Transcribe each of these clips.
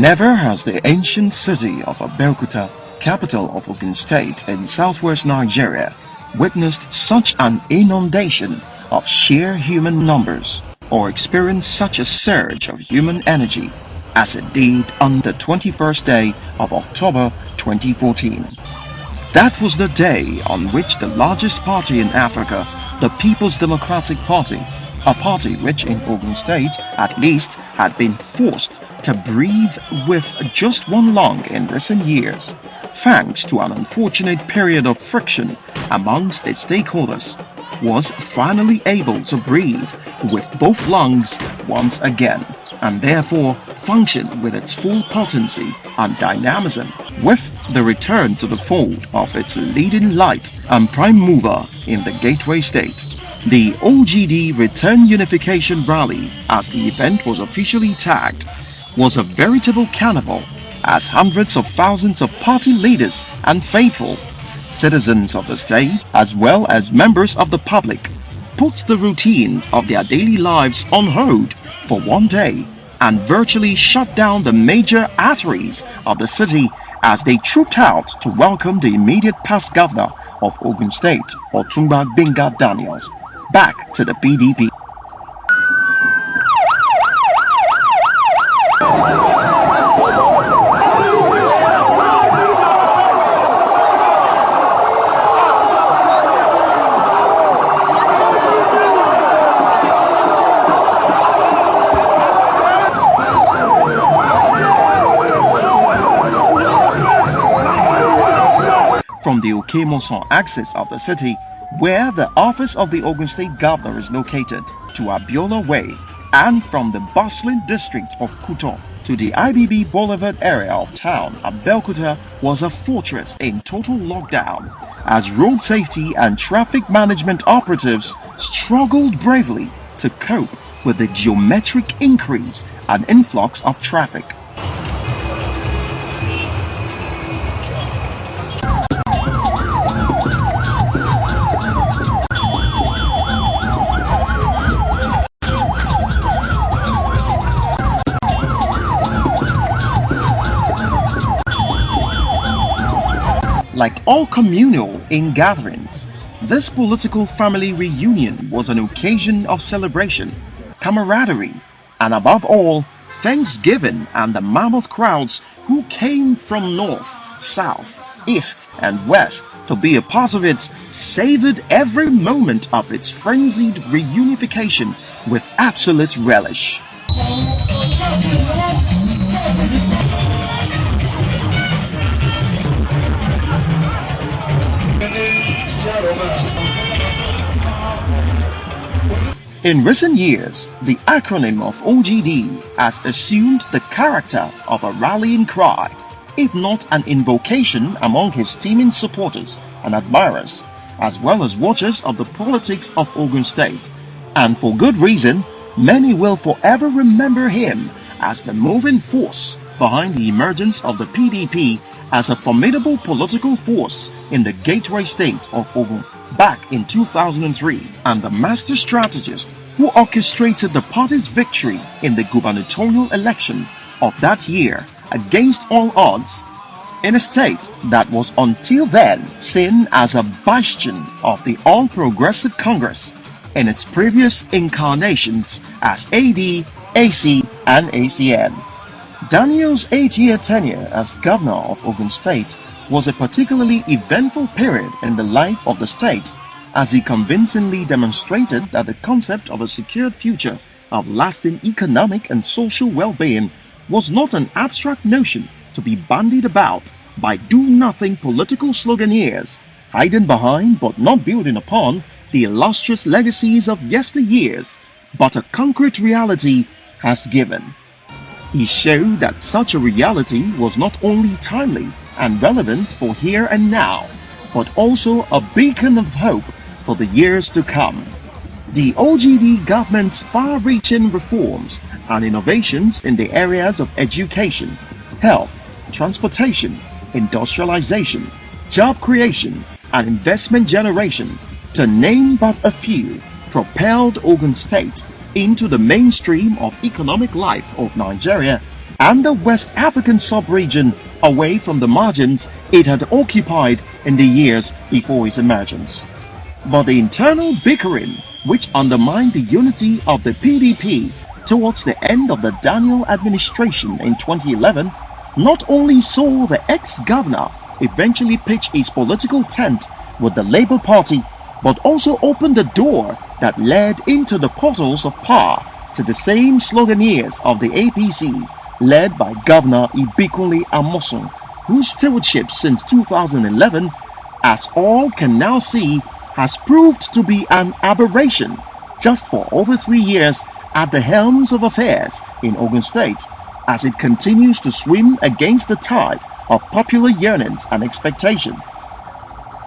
Never has the ancient city of Abeokuta, capital of Ogun State in southwest Nigeria, witnessed such an inundation of sheer human numbers or experienced such a surge of human energy as it did on the 21st day of October 2014. That was the day on which the largest party in Africa, the People's Democratic Party, a party which in Ogun State at least had been forced to breathe with just one lung in recent years, thanks to an unfortunate period of friction amongst its stakeholders, was finally able to breathe with both lungs once again, and therefore function with its full potency and dynamism, with the return to the fold of its leading light and prime mover in the Gateway State. The OGD Return Unification Rally, as the event was officially tagged, was a veritable carnival as hundreds of thousands of party leaders and faithful citizens of the state, as well as members of the public, put the routines of their daily lives on hold for one day and virtually shut down the major arteries of the city as they trooped out to welcome the immediate past governor of Ogun State, Otumba Gbenga Daniels, back to the PDP. From the Okemoson axis of the city, where the office of the Ogun State Governor is located, to Abiola Way, and from the bustling district of Kuto to the IBB Boulevard area of town, Abeokuta was a fortress in total lockdown, as road safety and traffic management operatives struggled bravely to cope with the geometric increase and influx of traffic. Like all communal in-gatherings, this political family reunion was an occasion of celebration, camaraderie, and above all, thanksgiving, and the mammoth crowds who came from north, south, east, and west to be a part of it savored every moment of its frenzied reunification with absolute relish. In recent years, the acronym of OGD has assumed the character of a rallying cry, if not an invocation among his teeming supporters and admirers, as well as watchers of the politics of Ogun State. And for good reason, many will forever remember him as the moving force behind the emergence of the PDP as a formidable political force in the Gateway State of Ogun back in 2003, and the master strategist who orchestrated the party's victory in the gubernatorial election of that year against all odds in a state that was until then seen as a bastion of the All Progressive Congress in its previous incarnations as AD, AC, and ACN. Daniel's 8-year tenure as governor of Ogun State was a particularly eventful period in the life of the state, as he convincingly demonstrated that the concept of a secured future of lasting economic and social well-being was not an abstract notion to be bandied about by do-nothing political sloganeers, hiding behind but not building upon the illustrious legacies of yesteryears, but a concrete reality has given. He showed that such a reality was not only timely and relevant for here and now, but also a beacon of hope for the years to come. The OGD government's far-reaching reforms and innovations in the areas of education, health, transportation, industrialization, job creation, and investment generation, to name but a few, propelled Ogun State into the mainstream of economic life of Nigeria and the West African sub-region away from the margins it had occupied in the years before his emergence. But the internal bickering, which undermined the unity of the PDP towards the end of the Daniel administration in 2011, not only saw the ex-governor eventually pitch his political tent with the Labour Party, but also opened the door that led into the portals of power to the same sloganeers of the APC, led by Governor Ibikunle Amosun, whose stewardship since 2011, as all can now see, has proved to be an aberration just for over 3 years at the helms of affairs in Ogun State, as it continues to swim against the tide of popular yearnings and expectation.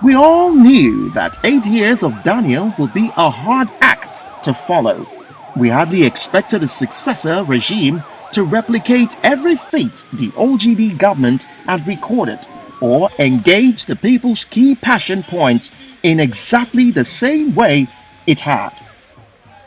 We all knew that 8 years of Daniel would be a hard act to follow. We hardly expected a successor regime to replicate every feat the OGD government had recorded or engage the people's key passion points in exactly the same way it had.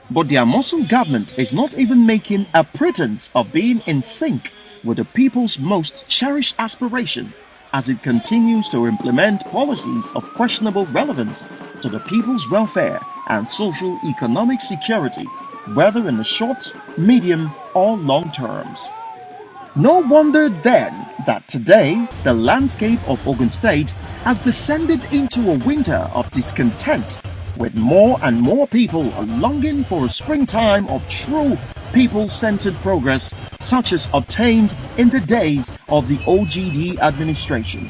But the Amosun government is not even making a pretense of being in sync with the people's most cherished aspiration, as it continues to implement policies of questionable relevance to the people's welfare and socio-economic security, whether in the short, medium, or long terms. No wonder then that today the landscape of Ogun State has descended into a winter of discontent, with more and more people longing for a springtime of true people-centered progress such as obtained in the days of the OGD administration.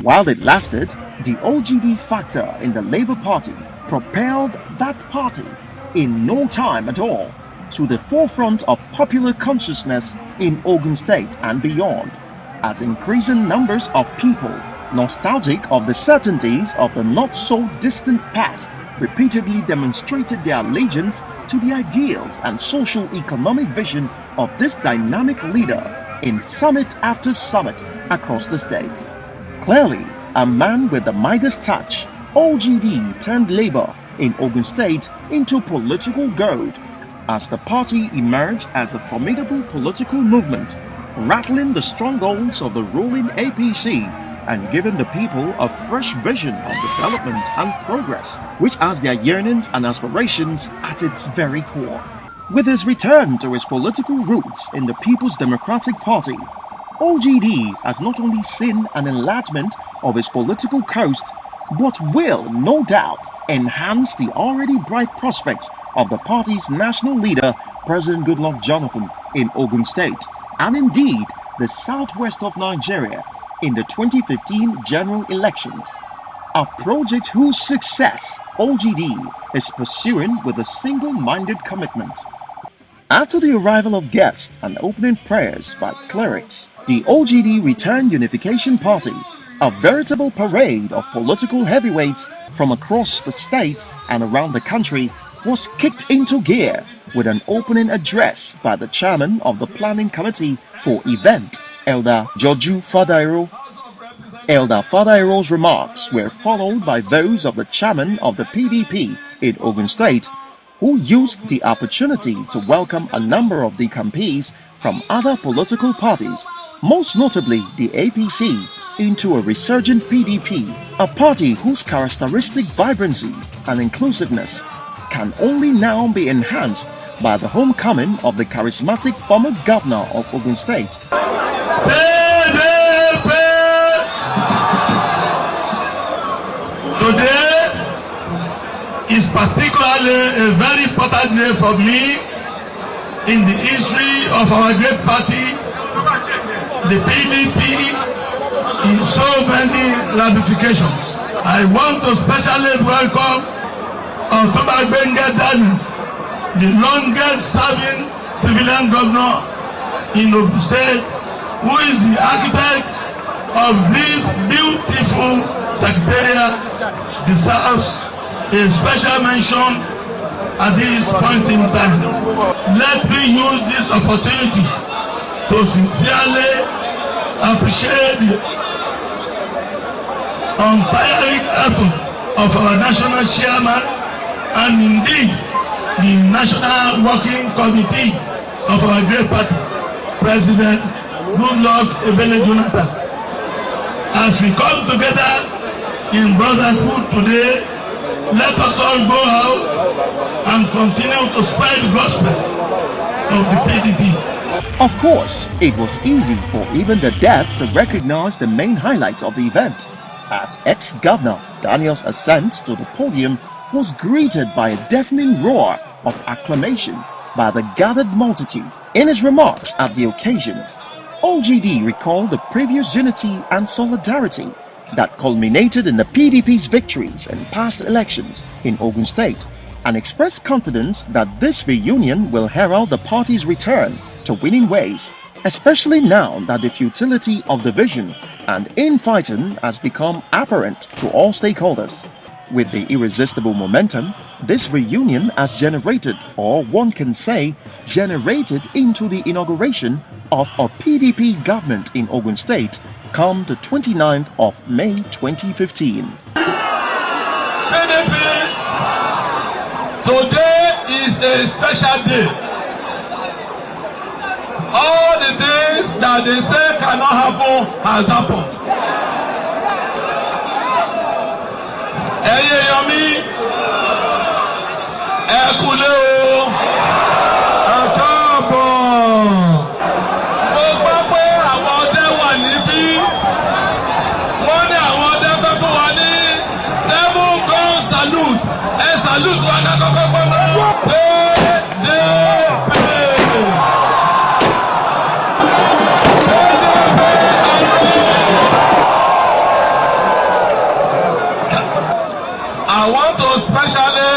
While it lasted, the OGD factor in the Labour Party propelled that party in no time at all to the forefront of popular consciousness in Ogun State and beyond, as increasing numbers of people nostalgic of the certainties of the not-so-distant past repeatedly demonstrated their allegiance to the ideals and social-economic vision of this dynamic leader in summit after summit across the state. Clearly, a man with the Midas touch, OGD turned Labour in Ogun State into political gold, as the party emerged as a formidable political movement, rattling the strongholds of the ruling APC and giving the people a fresh vision of development and progress, which has their yearnings and aspirations at its very core. With his return to his political roots in the People's Democratic Party, OGD has not only seen an enlargement of his political coast, but will, no doubt, enhance the already bright prospects of the party's national leader, President Goodluck Jonathan, in Ogun State, and indeed the southwest of Nigeria, in the 2015 general elections, a project whose success OGD is pursuing with a single-minded commitment. After the arrival of guests and opening prayers by clerics, the OGD Return Unification Party, a veritable parade of political heavyweights from across the state and around the country, was kicked into gear with an opening address by the chairman of the planning committee for event, Elder Joju Fadairo. Elder Fadairo's remarks were followed by those of the chairman of the PDP in Ogun State, who used the opportunity to welcome a number of the campees from other political parties, most notably the APC, into a resurgent PDP, a party whose characteristic vibrancy and inclusiveness can only now be enhanced by the homecoming of the charismatic former governor of Ogun State. Today is particularly a very important day for me in the history of our great party, the PDP, in so many ramifications. I want to specially welcome October Benga Daniel, the longest serving civilian governor in Ogun State, who is the architect of this beautiful secretariat, deserves a special mention at this point in time. Let me use this opportunity to sincerely appreciate the untiring effort of our national chairman and indeed the national working committee of our great party, President Goodluck Ebele Jonathan. As we come together in brotherhood today, let us all go out and continue to spread the gospel of the PDP. Of course, it was easy for even the deaf to recognize the main highlights of the event, as ex-governor Daniel's ascent to the podium was greeted by a deafening roar of acclamation by the gathered multitude. In his remarks at the occasion, OGD recalled the previous unity and solidarity that culminated in the PDP's victories in past elections in Ogun State, and expressed confidence that this reunion will herald the party's return to winning ways, especially now that the futility of division and infighting has become apparent to all stakeholders. With the irresistible momentum this reunion has generated, or one can say, generated into the inauguration of a PDP government in Ogun State come the 29th of May 2015. PDP, today is a special day. All the things that they say cannot happen has happened. Ẹyẹ yọmí, ẹ kúlé o, ẹ káàbọ̀. Mo gbọ́ pé àwọn ọdẹ wà níbí. Wọ́n ní àwọn ọdẹ fẹ́ fún wa ní 7 gun salute. Ẹ salute wa ká kọ́kọ́ gbọ́ mọ́. I want to specially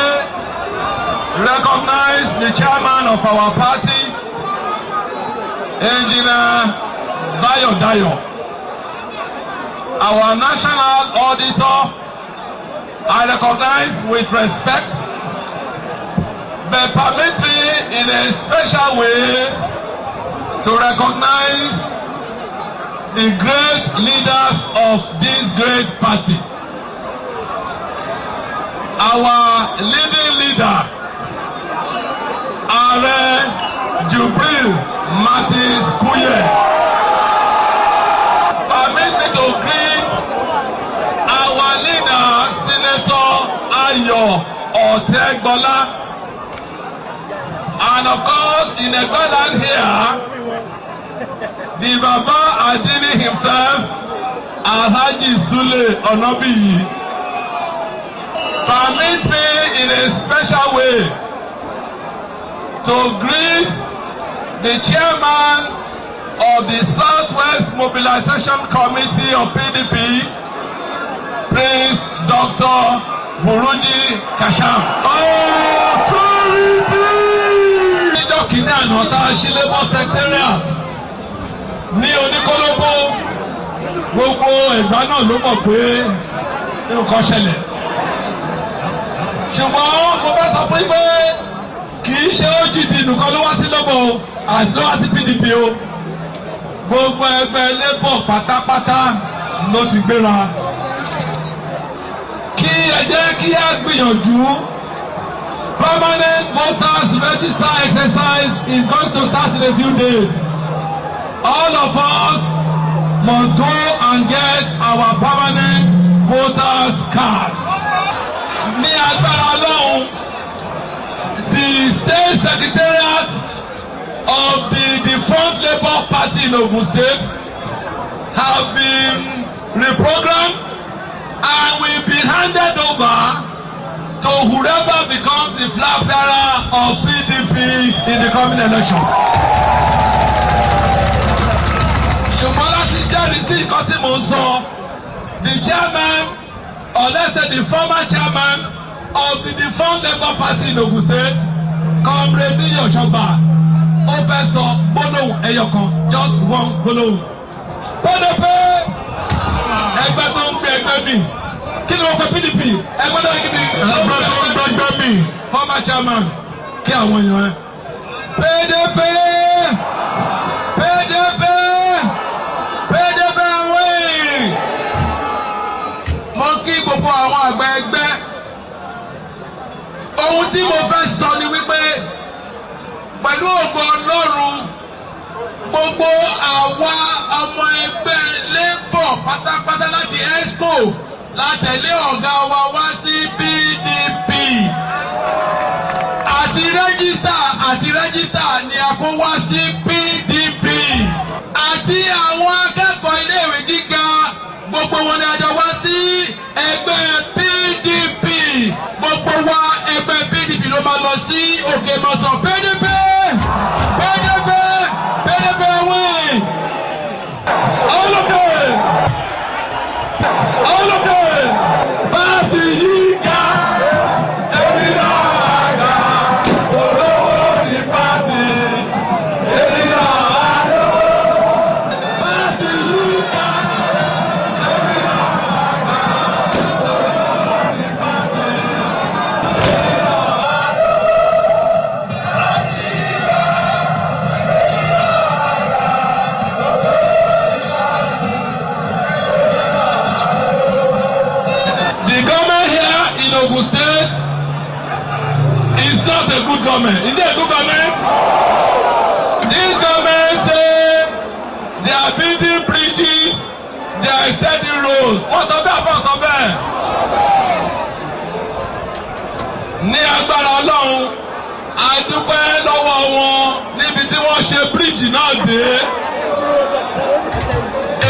recognize the chairman of our party, Engineer Dayo, our national auditor. I recognize with respect, but permit me in a special way to recognize the great leaders of this great party. Our leading leader, Ààrẹ Jubril Martins Kuye. Permit me to greet our leader, Senator Ayo Otegbola. And of course, in Egbaland here, the Baba Adini himself, Alhaji Sule Onobiyi. Permit me in a special way to greet the chairman of the Southwest Mobilization Committee of PDP, Prince Dr. Buruji Kasham. Authority! Níjọ́ kìíní àná tá a ṣí Labour Secretariat ní Oníkólóbó, gbogbo Ẹ̀gbá náà ló mọ̀ pé nǹkan ṣẹlẹ̀. Ṣùgbọ́n mo bá sọ fún yín pé kì í ṣe OGD nìkan ló wá sí Labour àti ló wá sí PDP o. Gbogbo ẹgbẹ́ Labour pátápátá ló ti gbéra. Kí ẹ jẹ́ kí á gbìyànjú. Permanent voters register exercise is going to start in a few days. All of us must go and get our permanent voters card. Ní agbára Ọlọ́run, the state secretariat of the defunct Labour Party in Ogun State have been reprogrammed and will be handed over to whoever becomes the flag bearer of PDP in the coming election. Ṣùgbọ́n láti jẹ́rìí sí nǹkan tí mò ń sọ, the chairman, or let's say the former chairman of the defunct Labour Party in Ogun State, Comrade Niyi Oshoba, ó fẹ́ sọ gbólóhùn ẹyọkan, just one gbólóhùn. PDP ẹgbẹ́ tó ń gbé ẹgbẹ́ mi. Kí ni wọ́n pe PDP? Ẹgbẹ́ tó ń gbé ẹgbẹ́ mi. Former chairman, kí àwọn èèyàn ẹ. PDP PDP PDP away. Mo kí gbogbo àwọn àgbà ẹgbẹ́. Ohun tí mo fẹ́ sọ ni wípé pẹ̀lú ògo Ọlọ́run gbogbo àwa ọmọ ẹgbẹ́ Labour pátápátá láti ESCO látẹ̀lé ọ̀gá wa wá sí PDP àti rẹ́gísítà ni a kó wá sí PDP àti àwọn akẹ́kọ̀ọ́ iléèwé gíga gbogbo wọn ni a jọ wá sí ẹgbẹ́ PDP gbogbo wa ẹgbẹ́ PDP ló máa lọ sí òkè mọ̀sán PDP win all of them party yìí ká ẹbí náà ga olówó ní party ẹbí náà lọ party yìí ká ẹbí náà ga olówó ní party ẹbí náà Ogun State is not a good government. Is it a good government? This government say they are building bridges, they are extending roads. What's up there? What's up there? Ní agbára Ọlọ́run, a dúpẹ́ lọ́wọ́ wọn níbi tí wọ́n ṣe bíríìjì náà dé.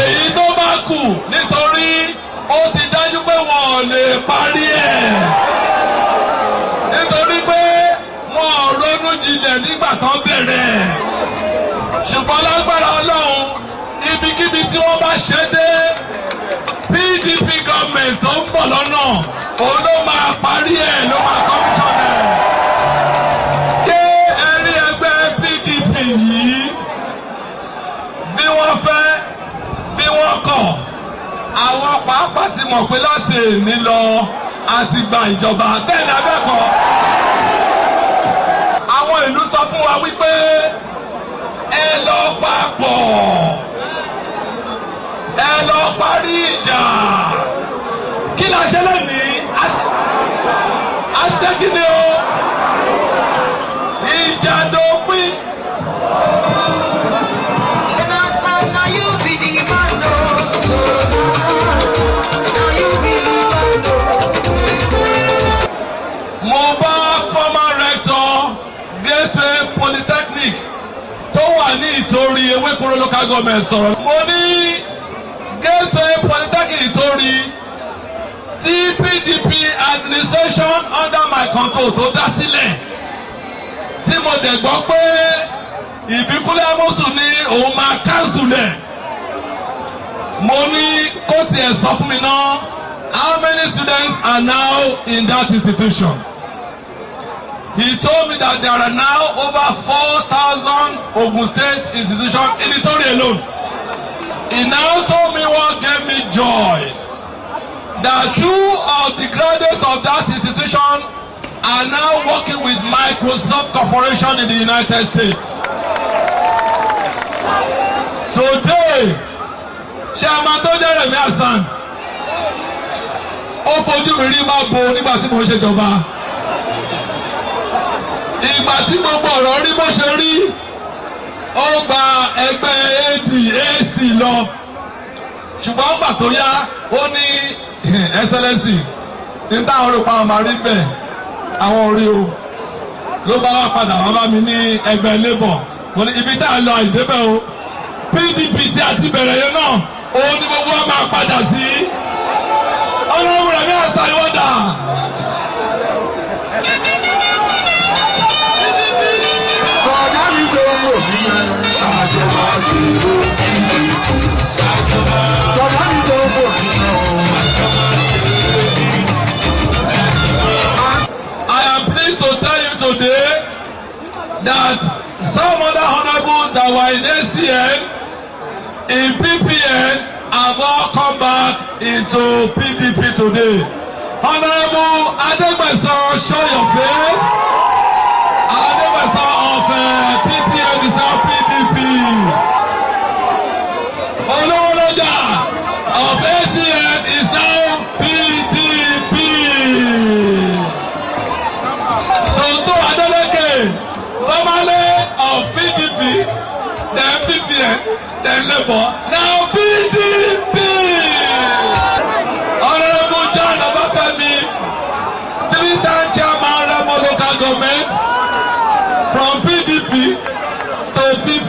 Èyí tó bá kù nítorí ó ti dájú pé wọn ò lè parí ẹ̀ nítorí pé wọn ò ronú jinlẹ̀ nígbà tán bẹ̀rẹ̀ ṣùgbọ́n lágbára Ọlọ́run ibikíbi tí wọ́n bá ṣe dé PDP gọ́ọ̀mẹ̀ntì tó ń bọ̀ lọ́nà òun ló máa parí ẹ̀ ló máa kọ́míṣọ́nà ẹ̀ ké ẹ̀rí ẹgbẹ́ PDP yìí bí wọ́n fẹ́ bí wọ́n kọ̀ àwọn pàápàá ti mọ̀ pé láti èní lọ àti gba ìjọba bẹ́ẹ̀ni abẹ́kọ̀ọ́. Àwọn ìlú sọ fún wa wípé ẹ lọ papọ̀ ẹ lọ parí ìjà kí la ṣe lónìí àti ṣé kí ni o ìjà dópin. Mo bá former rector Gateway Polytechnic tó wà ní Ìtorí Ewékòró local government sọ̀rọ̀. Mo ní Gateway Polytechnic Ìtorí tí PDP administration under my control tó dá sílẹ̀ tí mo dẹ̀ gbọ́ pé Ìbíkúnlé Amósùn ní òun máa cancel ẹ̀. Mo ní kó tiẹ̀ sọ fún mi náà how many students are now in that institution. He told me that there are now over 4,000 Ogun State institutions in Ìtorí alone. He now told me what gave me joy, that 2 of the graduates of that institution are now working with Microsoft Corporation in the United States. Today, Chairman Jeremy Hassan, ó fojú mi rí máa bo nígbà tí mo ń ṣèjọba. Ìgbà tí gbogbo ọ̀rọ̀ rí bó ṣe rí, ó gba ẹgbẹ́ AC lọ. Ṣùgbọ́n gbà tó yá, ó ní Excellency, ní táwọn olùkọ́ àwọn máa rí bẹ́ẹ̀, àwọn orí o. Ló bá wá padà wá bá mi ní ẹgbẹ́ Labour. Mo ní ibi tá a lọ àìdébẹ̀ o. PDP tí a ti bẹ̀rẹ̀ yẹn náà, òun ni gbogbo wa máa padà sí. Ọlọ́run rẹ̀ ní àṣà ìwọ́dà. Ọ̀gá mi tó ń wò mí ṣàjọba ti ló kíkì. Ọ̀gá mi tó ń wò mí I am pleased to tell you today that some other honourables that were in ACN, in PPN, have all come back into PDP today. Honourable Adegbesan, show your face. Adegbesan of PPN is now PDP. Olowoloja of ACN is now PDP. Sonto Adeleke, formerly of PDP, then PPN.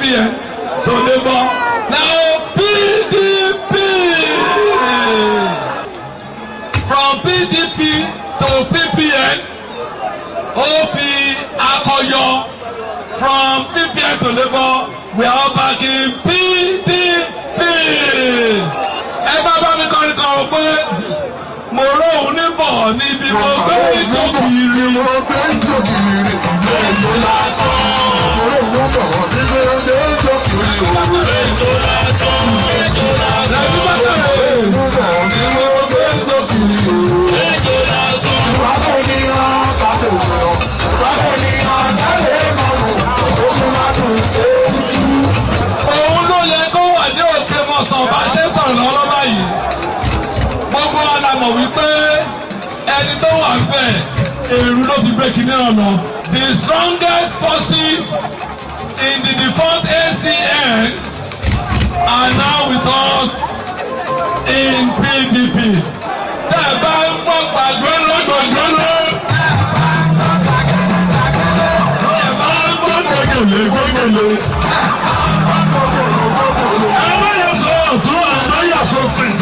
PPN to Labour. Now PDP. From PDP to PPN. OP Akoyo. From PPN to Labour. We are all back in PDP. Everybody can go. Mo rohun ní bọ̀ níbi mo gbé ìjòkìrì. Mo gbé ìjòkìrì. Ètò lásán. Mo rohun ní bọ̀ níbi mo gbé ìjòkìrì. Ètò lásán. Ètò lásán. Mo rohun ní bọ̀ níbi mo gbé ìjòkìrì. Ètò lásán. Ìwáfẹ́ ni wọ́n bá tó sọ. Ìwáfẹ́ ni wọ́n dálé mọ́mọ́. Oṣù máa dùn sí i. Òun ló yẹ kó wà ní òkè mọ̀sán bá ṣe sọ̀rọ̀ lọ́wọ́ báyìí. Gbogbo wa la mọ̀ wípé ẹni tó wà ń bẹ̀ èrú ló fi gbé kinní ọ̀nà. The strongest forces in the defunct ACN are now with us in PDP. Tẹ́ ẹ bá ń gbọ́ gbàgbé lọ́gbọ̀gbọ́ lọ. Ẹ bá ń gbọ́ gbẹ̀gẹ̀lẹ̀ gbẹ̀gẹ̀lẹ̀. Ẹ bá yẹ sọ ọ̀tún ẹ bá yà sófin.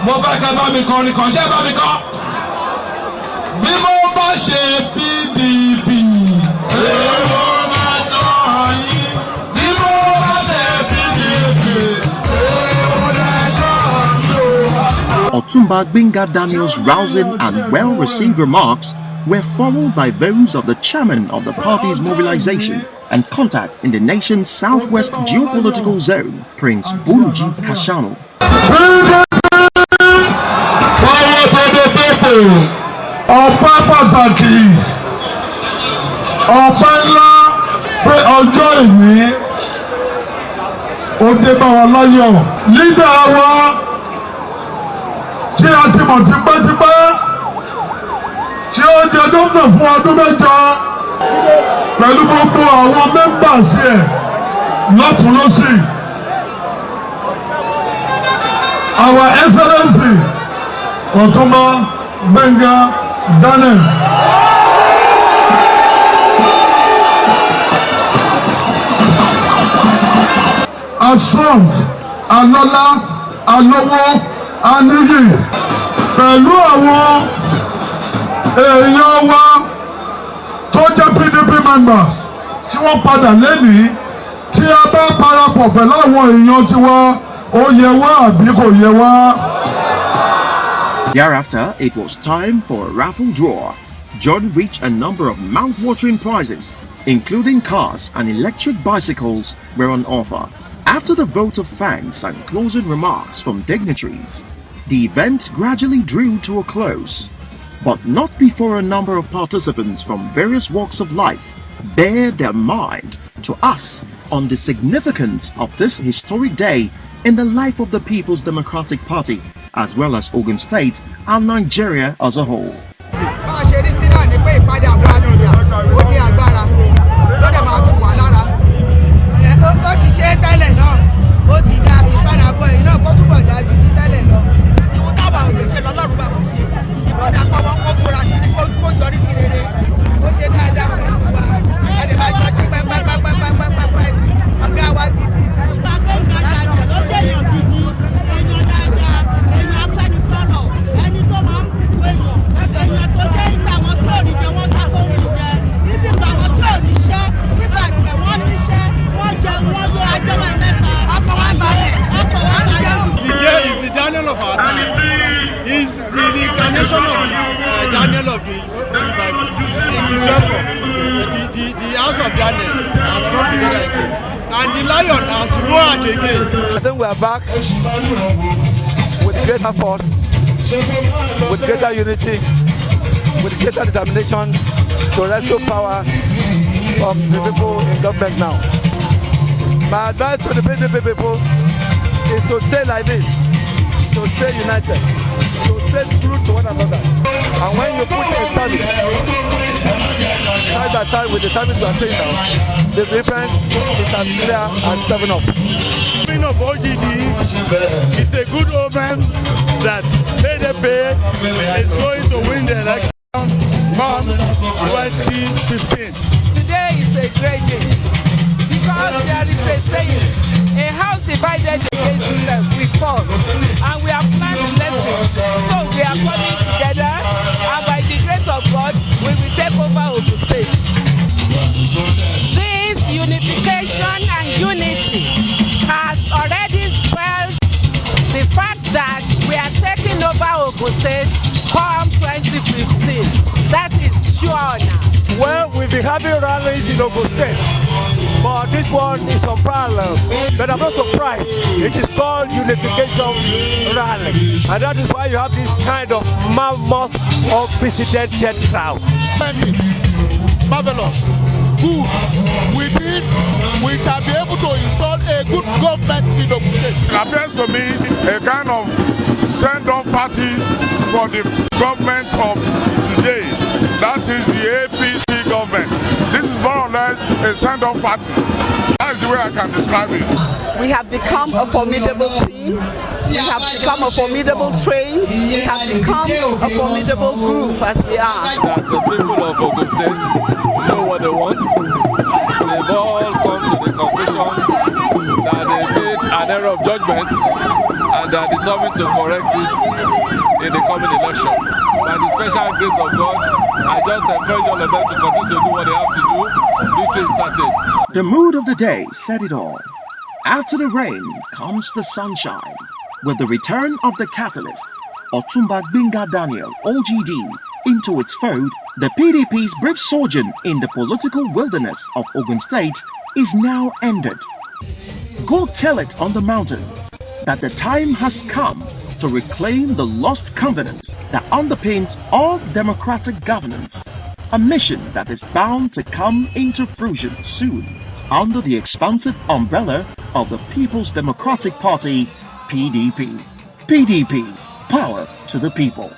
Mo bá ká bá mi kọrin kan, ṣé bá mi kọ́? Bí mo bá ṣe PDP. Èrò máa tán yín. Bí mo bá ṣe PDP. Èrò máa tán yín. Otumba Gbenga Daniel's rousing and well-received remarks were followed by those of the chairman of the party's mobilization and contact in the nation's southwest geopolitical zone, Prince Buluji Kashano. Ọpẹ́ pàtàkì, ọpẹ́ ńlá pé ọjọ́ ìní ó dé bá wa láyọ̀. Lídà wa tí a ti mọ̀ tipẹ́tipẹ́ tí ó jẹ́ gómìnà fún ọdún mẹ́jọ pẹ̀lú gbogbo àwọn mẹ́mbà sí ẹ̀ lọ́tún lọ́sì. Our Excellency Otumba Gbenga Daniel. A strong, alọ́lá, alówó, aníyì pẹ̀lú àwọn èèyàn wa tó jẹ́ PDP members tí wọ́n padà lẹ́nìí tí a bá parapọ̀ pẹ̀lú àwọn èèyàn tiwa ó yẹ wá àbí kò yẹ wá. Thereafter, it was time for a raffle draw. John reached a number of mouth-watering prizes, including cars and electric bicycles, were on offer. After the vote of thanks and closing remarks from dignitaries, the event gradually drew to a close, but not before a number of participants from various walks of life bared their mind to us on the significance of this historic day in the life of the People's Democratic Party, as well as Ogun State and Nigeria as a whole. It's the reincarnation of Daniel of the Bible. It is welcome. The house of Daniel has come together again. And the lion has roared again. I think we are back with greater force, with greater unity, with greater determination to wrestle power from the people in government now. My advice to the PDP people is to stay like this, to stay united, to stay true to one another. And when you put in service, side by side with the service we are saying now, the difference is as clear as 7-up. The of OGD is a good omen that PDP is going to win the election reform 2015. Today is a great day because there is a saying, a house divided against itself will fall, and we have learned lessons. So we are coming together, and by the grace of God, we will take over Ogun State. This unification and unity has already spelled the fact that we are taking over Ogun State come 2015. That is sure now. Well, we've been having rallies in Ogun State, but this one is unparalleled. But I'm not surprised. It is called Unification Rally, and that is why you have this kind of mammoth, unprecedented crowd. Marvelous, good. We think we shall be able to install a good government in Ogun State. It appears to me a kind of send-off party for the government of today. That is the APC government. This is more or less a send-off party. That is the way I can describe it. We have become a formidable team. We have become a formidable train. We have become a formidable group as we are. That the people of Ogun State know what they want. They've all come to the conclusion that they made an error of judgment and they are determined to correct it in the coming election. By the special grace of God, I just encourage all of them to continue to do what they have to do. Victory is certain. The mood of the day said it all. After the rain comes the sunshine. With the return of the catalyst, Otumba Binga Daniel, OGD, into its fold, the PDP's brief sojourn in the political wilderness of Ogun State is now ended. Go tell it on the mountain that the time has come to reclaim the lost covenant that underpins all democratic governance, a mission that is bound to come into fruition soon under the expansive umbrella of the People's Democratic Party, PDP. PDP, power to the people.